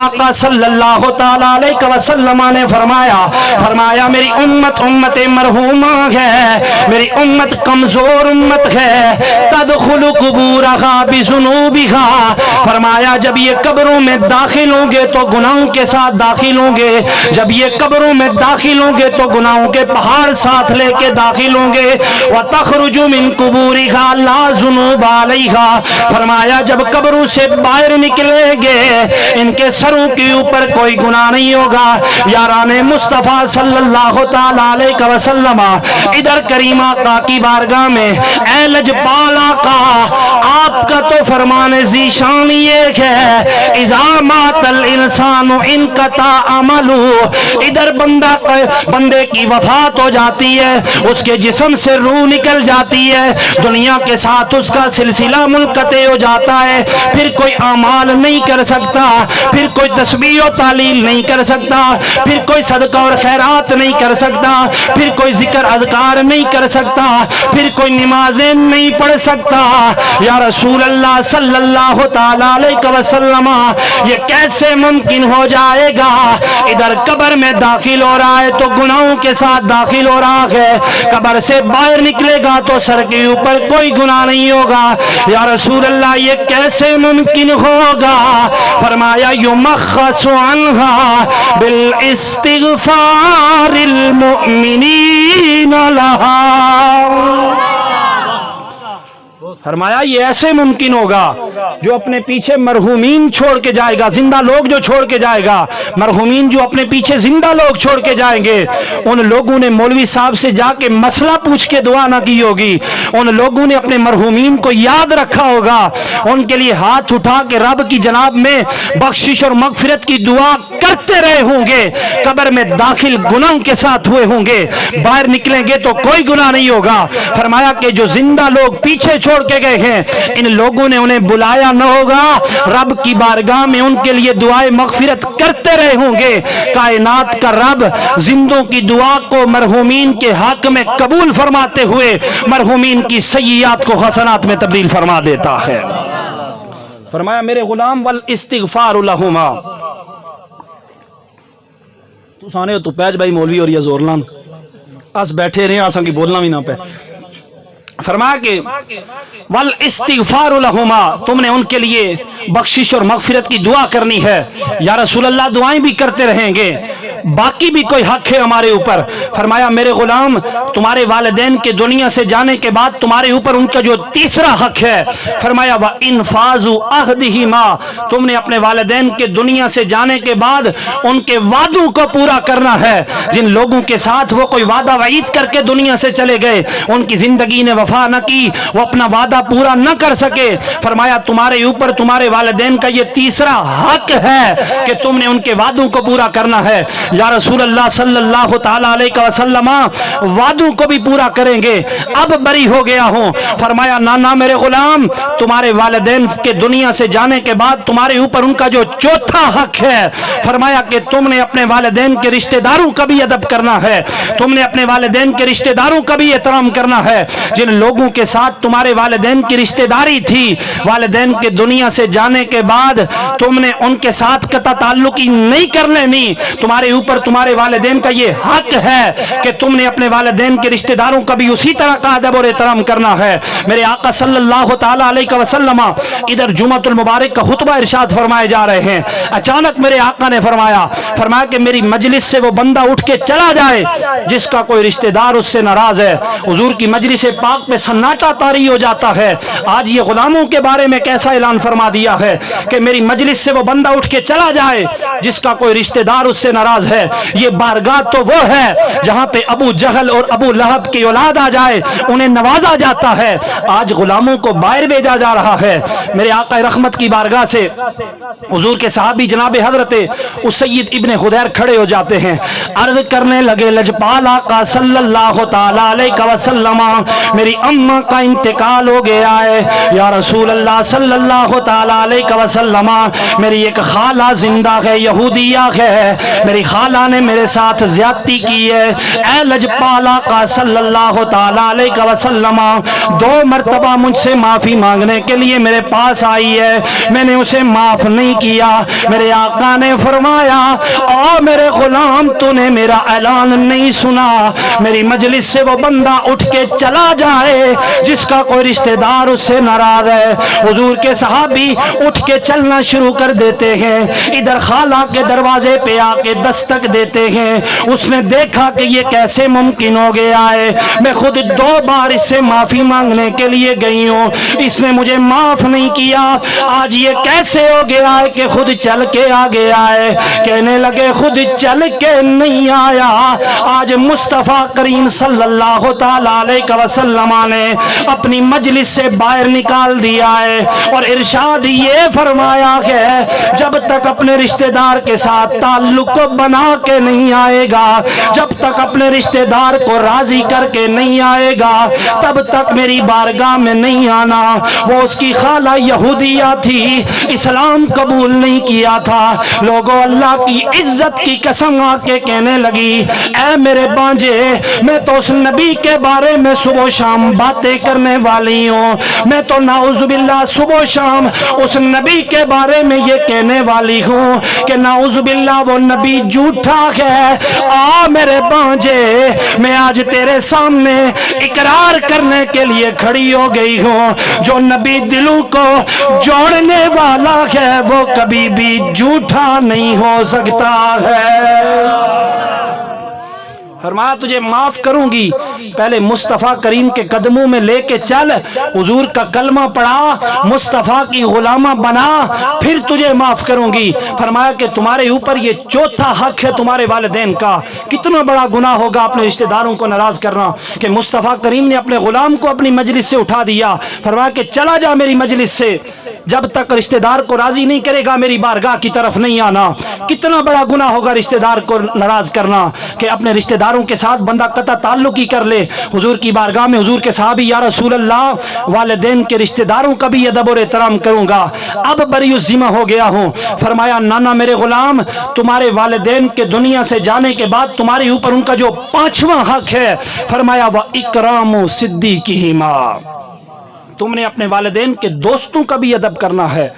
آقا صلی اللہ تعالیٰ علیہ وسلم نے فرمایا میری امت مرحومہ ہے، میری امت کمزور امت ہے، تدخل قبورہا بذنوبہا، فرمایا جب یہ قبروں میں داخل ہوں گے تو گناہوں کے ساتھ داخل ہوں گے، جب یہ قبروں میں داخل ہوں گے تو گناہوں کے پہاڑ ساتھ لے کے داخل ہوں گے، وتخرج من قبورہا لا ذنوب علیہا، فرمایا جب قبروں سے باہر نکلیں گے ان کے سروں کے اوپر کوئی گناہ نہیں ہوگا۔ یاران مصطفیٰ صلی اللہ تعالیٰ علیہ وسلم ادھر کریم آقا کی بارگاہ میں اے لجپال آقا، آپ کا تو فرمان ذیشان یہ ہے اذا مات الانسان انقطع عملہ، ادھر بندے کی وفات ہو جاتی ہے، اس کے جسم سے روح نکل جاتی ہے، دنیا کے ساتھ اس کا سلسلہ منقطع ہو جاتا ہے، پھر کوئی اعمال نہیں کر سکتا، پھر کوئی تسبیح و تعلیل نہیں کر سکتا، پھر کوئی صدقہ اور خیرات نہیں کر سکتا، پھر کوئی ذکر اذکار نہیں کر سکتا، پھر کوئی نمازیں نہیں پڑھ سکتا۔ یا رسول اللہ صلی اللہ تعالیٰ علیہ وسلم یہ کیسے ممکن ہو جائے گا؟ ادھر قبر میں داخل ہو رہا ہے تو گناہوں کے ساتھ داخل ہو رہا ہے، قبر سے باہر نکلے گا تو سر کے اوپر کوئی گناہ نہیں ہوگا۔ یا رسول اللہ یہ کیسے ممکن ہوگا؟ فرمایا یمخص عنہا بالاستغفار المؤمنین لہا، فرمایا یہ ایسے ممکن ہوگا جو اپنے پیچھے مرحومین چھوڑ کے جائے گا، زندہ لوگ جو چھوڑ کے جائے گا، مرحومین جو اپنے پیچھے زندہ لوگ چھوڑ کے جائیں گے، ان لوگوں نے مولوی صاحب سے جا کے مسئلہ پوچھ کے دعا نہ کی ہوگی، ان لوگوں نے اپنے مرحومین کو یاد رکھا ہوگا، ان کے لیے ہاتھ اٹھا کے رب کی جناب میں بخشش اور مغفرت کی دعا کرتے رہے ہوں گے، قبر میں داخل گناہ کے ساتھ ہوئے ہوں گے، باہر نکلیں گے تو کوئی گناہ نہیں ہوگا۔ فرمایا کہ جو زندہ لوگ پیچھے چھوڑ کے گئے ہیں ان لوگوں نے انہیں بلایا نہ ہوگا، رب کی بارگاہ میں ان کے لیے دعائے مغفرت کرتے رہے ہوں گے۔ کائنات کا رب زندوں کی دعا کو مرحومین کے حق میں قبول فرماتے ہوئے مرحومین کی سیئات کو حسنات میں تبدیل فرما دیتا ہے۔ فرمایا میرے غلام والاستغفار لہما، تو سانے ہو تو پیج بھائی مولوی اور یہ زورلان اس بیٹھے رہے آسان کی بولنا بھی نہ پہ، فرمایا کہ والاستغفار لہما، تم نے ان کے لیے بخشش اور مغفرت کی دعا کرنی ہے۔ یا رسول اللہ دعائیں بھی کرتے رہیں گے، باقی بھی کوئی حق ہے ہمارے اوپر۔ فرمایا میرے غلام تمہارے والدین کے دنیا سے جانے کے بعد تمہارے اوپر ان کا جو تیسرا حق ہے، فرمایا وَإِنفَاذُ عَهْدِهِمَا، تم نے اپنے والدین کے دنیا سے جانے کے بعد ان کے وعدوں کو پورا کرنا ہے۔ جن لوگوں کے ساتھ وہ کوئی وعدہ وعید کر کے دنیا سے چلے گئے، ان کی زندگی نے وفا نہ کی، وہ اپنا وعدہ پورا نہ کر سکے، فرمایا تمہارے اوپر تمہارے والدین کا یہ تیسرا حق ہے کہ تم نے ان کے وعدوں کو پورا کرنا ہے۔ یا رسول اللہ صلی اللہ تعالیٰ علیہ وسلم وعدوں کو بھی پورا کریں گے، اب بری ہو گیا ہوں۔ فرمایا نانا میرے غلام تمہارے والدین کے دنیا سے جانے کے بعد تمہارے اوپر ان کا جو چوتھا حق ہے، فرمایا کہ تم نے اپنے والدین کے رشتہ داروں کا بھی ادب کرنا ہے، تم نے اپنے والدین کے رشتہ داروں کا بھی احترام کرنا ہے۔ جن لوگوں کے ساتھ تمہارے والدین کی رشتہ داری تھی، والدین کے دنیا سے جانے کے بعد تم نے ان کے ساتھ قطع تعلقی نہیں کر لینی، تمہارے اوپر تمہارے والدین کا یہ حق ہے کہ تم نے اپنے والدین کے رشتہ داروں کا بھی اسی طرح کا ادب اور احترام کرنا ہے۔ میرے آقا صلی اللہ تعالیٰ علیہ وسلم ادھر جمعۃ المبارک کا خطبہ ارشاد فرمائے جا رہے ہیں، اچانک میرے آقا نے فرمایا کہ میری مجلس سے وہ بندہ اٹھ کے چلا جائے جس کا کوئی رشتہ دار اس سے ناراض ہے۔ حضور کی مجلس پاک میں سناٹا طاری ہو جاتا ہے۔ آج یہ غلاموں کے بارے میں کیسا اعلان فرما دیا ہے کہ میری مجلس سے وہ بندہ اٹھ کے چلا جائے جس کا کوئی رشتہ دار اس سے ناراض ہے۔ یہ بارگاہ تو وہ ہے جہاں پہ ابو جہل اور ابو لہب کی اولاد آ جائے انہیں نوازا جاتا ہے، آج غلاموں کو باہر بھیجا جا رہا ہے۔ میرے آقا رحمت کی بارگاہ سے حضور کے صحابی جناب حضرت اسید ابن خدیر کھڑے ہو جاتے ہیں، عرض کرنے لگے لجپال آقا صلی اللہ تعالیٰ علیہ وسلم میری اماں کا انتقال ہو گیا ہے، یا رسول اللہ صلی اللہ تعالیٰ علیہ وسلم میری ایک خالہ زندہ ہے، یہودیہ ہے، میری خالہ نے میرے ساتھ زیادتی کی ہے، اے لجپال آقا صلی اللہ تعالی علیہ وسلم 2 مرتبہ مجھ سے معافی مانگنے کے لیے میرے پاس آئی ہے، میں نے اسے معاف نہیں کیا۔ میرے آقا نے فرمایا او میرے غلام تو نے میرا اعلان نہیں سنا، میری مجلس سے وہ بندہ اٹھ کے چلا جائے جس کا کوئی رشتہ دار اس سے ناراض ہے۔ حضور کے صحابی اٹھ کے چلنا شروع کر دیتے ہیں، ادھر خالہ کے دروازے پہ آ کے دستک دیتے ہیں۔ اس نے دیکھا کہ یہ کیسے ممکن ہو گیا ہے، میں خود 2 بار اس سے معافی مانگنے کے لیے گئی ہوں، اس نے مجھے معاف نہیں کیا، آج یہ کیسے ہو گیا ہے کہ خود چل کے آ گیا ہے۔ کہنے لگے خود چل کے نہیں آیا، آج مصطفیٰ کریم صلی اللہ تعالی علیہ وسلم نے اپنی مجلس سے باہر نکال دیا ہے، اور ارشاد یہ فرمایا ہے جب تک اپنے رشتہ دار کے ساتھ تعلق کو بنا کے نہیں آئے گا، جب تک اپنے رشتہ دار کو راضی کر کے نہیں آئے گا، تب تک میری بارگاہ میں نہیں آنا۔ وہ اس کی خالہ یہودیہ تھی، اسلام قبول نہیں کیا تھا۔ لوگوں اللہ کی عزت کی قسم آ کے کہنے لگی اے میرے بانجے، میں تو اس نبی کے بارے میں صبح و شام باتیں کرنے والی ہوں، میں تو نعوذ باللہ صبح و شام اس نبی کے بارے میں یہ کہنے والی ہوں کہ نعوذ باللہ وہ نبی جھوٹا ہے۔ آ میرے بانجے، میں آج تیرے سامنے اقرار کرنے کے لیے کھڑی ہو گئی ہوں، جو نبی دلوں کو جوڑنے والا ہے وہ کبھی بھی جھوٹا نہیں ہو سکتا ہے۔ فرمایا تجھے معاف کروں گی، پہلے مصطفیٰ کریم کے قدموں میں لے کے چل، حضور کا کلمہ پڑھا، مصطفیٰ کی غلامہ بنا، پھر تجھے معاف کروں گی۔ فرمایا کہ تمہارے اوپر یہ 4تھا حق ہے تمہارے والدین کا۔ کتنا بڑا گناہ ہوگا اپنے رشتہ داروں کو ناراض کرنا، کہ مصطفیٰ کریم نے اپنے غلام کو اپنی مجلس سے اٹھا دیا۔ فرمایا کہ چلا جا میری مجلس سے، جب تک رشتہ دار کو راضی نہیں کرے گا میری بارگاہ کی طرف نہیں آنا۔ کتنا بڑا گناہ ہوگا رشتہ دار کو ناراض کرنا، کہ اپنے رشتہ داروں کے ساتھ بندہ قطع تعلق ہی کر لے۔ حضور کی بارگاہ میں حضور کے صحابی یا رسول اللہ والدین کے رشتہ داروں کا بھی ادب اور احترام کروں گا، اب بری الذمہ ہو گیا ہوں۔ فرمایا نانا میرے غلام، تمہارے والدین کے دنیا سے جانے کے بعد تمہارے اوپر ان کا جو 5واں حق ہے، فرمایا وَإِكْرَامُ صِدِّيقِهِمَا، تم نے اپنے والدین کے دوستوں کا بھی ادب کرنا ہے،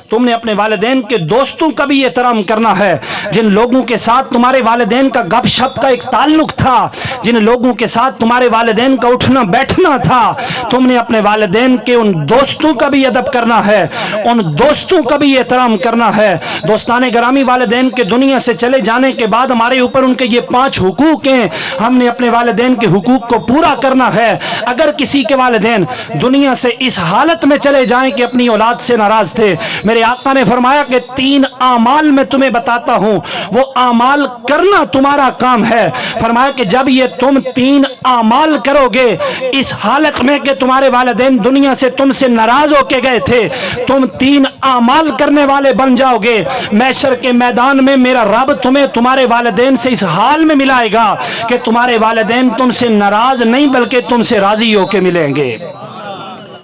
تم نے اپنے والدین کے دوستوں کا بھی احترام کرنا ہے۔ جن لوگوں کے ساتھ تمہارے والدین کا گپ شپ کا ایک تعلق تھا، جن لوگوں کے ساتھ تمہارے والدین کا اٹھنا بیٹھنا تھا، تم نے اپنے والدین کے ان دوستوں کا بھی ادب کرنا ہے، ان دوستوں کا بھی احترام کرنا ہے۔ دوستان گرامی، والدین کے دنیا سے چلے جانے کے بعد ہمارے اوپر ان کے یہ 5 حقوق ہیں، ہم نے اپنے والدین کے حقوق کو پورا کرنا ہے۔ اگر کسی کے والدین دنیا سے اس حالت میں چلے جائیں کہ اپنی اولاد سے ناراض تھے، میرے آقا نے فرمایا کہ 3 اعمال میں تمہیں بتاتا ہوں، وہ اعمال کرنا تمہارا کام ہے۔ فرمایا کہ جب یہ تم 3 اعمال کرو گے اس حالت میں کہ تمہارے والدین دنیا سے تم سے ناراض ہو کے گئے تھے، تم 3 اعمال کرنے والے بن جاؤ گے، محشر کے میدان میں میرا رب تمہیں تمہارے والدین سے اس حال میں ملائے گا کہ تمہارے والدین تم سے ناراض نہیں بلکہ تم سے راضی ہو کے ملیں گے۔